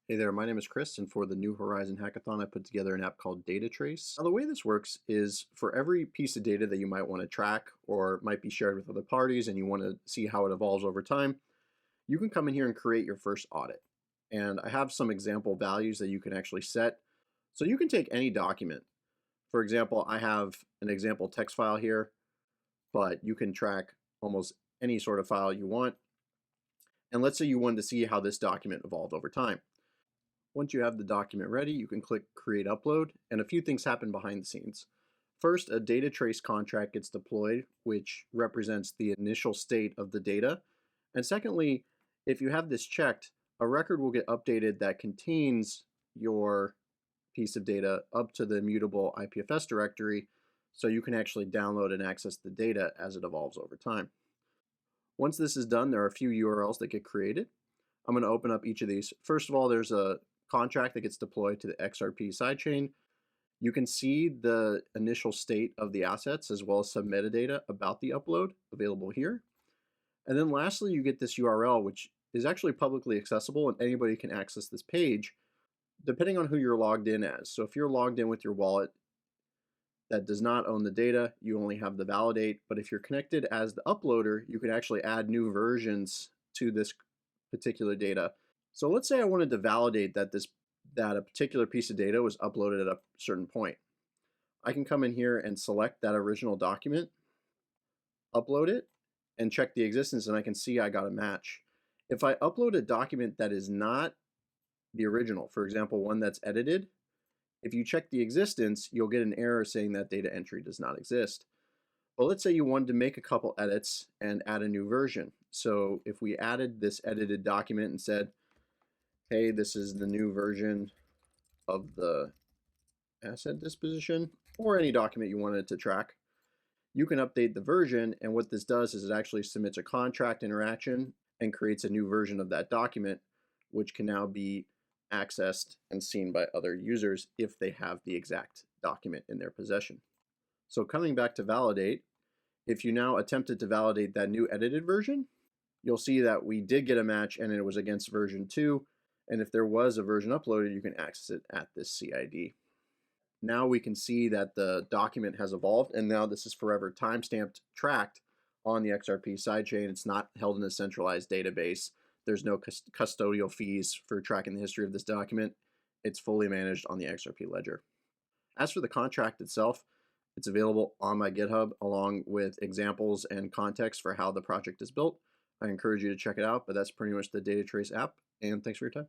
Hey there, my name is Chris, and for the New Horizon Hackathon, I put together an app called DataTrace. Now, the way this works is for every piece of data that you might want to track or might be shared with other parties and you want to see how it evolves over time, you can come in here and create your first audit. And I have some example values that you can actually set. So you can take any document. For example, I have an example text file here, but you can track almost any sort of file you want. And let's say you wanted to see how this document evolved over time. Once you have the document ready, you can click Create Upload, and a few things happen behind the scenes. First, a data trace contract gets deployed, which represents the initial state of the data. And secondly, if you have this checked, a record will get updated that contains your piece of data up to the immutable IPFS directory, so you can actually download and access the data as it evolves over time. Once this is done, there are a few URLs that get created. I'm going to open up each of these. First of all, there's a contract that gets deployed to the XRP sidechain. You can see the initial state of the assets as well as some metadata about the upload available here. And then lastly, you get this URL, which is actually publicly accessible and anybody can access this page depending on who you're logged in as. So if you're logged in with your wallet that does not own the data, you only have the validate. But if you're connected as the uploader, you can actually add new versions to this particular data. So let's say I wanted to validate that a particular piece of data was uploaded at a certain point. I can come in here and select that original document, upload it, and check the existence, and I can see I got a match. If I upload a document that is not the original, for example, one that's edited, if you check the existence, you'll get an error saying that data entry does not exist. But let's say you wanted to make a couple edits and add a new version. So if we added this edited document and said, hey, this is the new version of the asset disposition, or any document you wanted to track, you can update the version, and what this does is it actually submits a contract interaction and creates a new version of that document, which can now be accessed and seen by other users if they have the exact document in their possession. So coming back to validate, if you now attempted to validate that new edited version, you'll see that we did get a match and it was against version 2. And if there was a version uploaded, you can access it at this CID. Now we can see that the document has evolved, and now this is forever timestamped, tracked on the XRP sidechain. It's not held in a centralized database. There's no custodial fees for tracking the history of this document. It's fully managed on the XRP ledger. As for the contract itself, it's available on my GitHub along with examples and context for how the project is built. I encourage you to check it out, but that's pretty much the DataTrace app, and thanks for your time.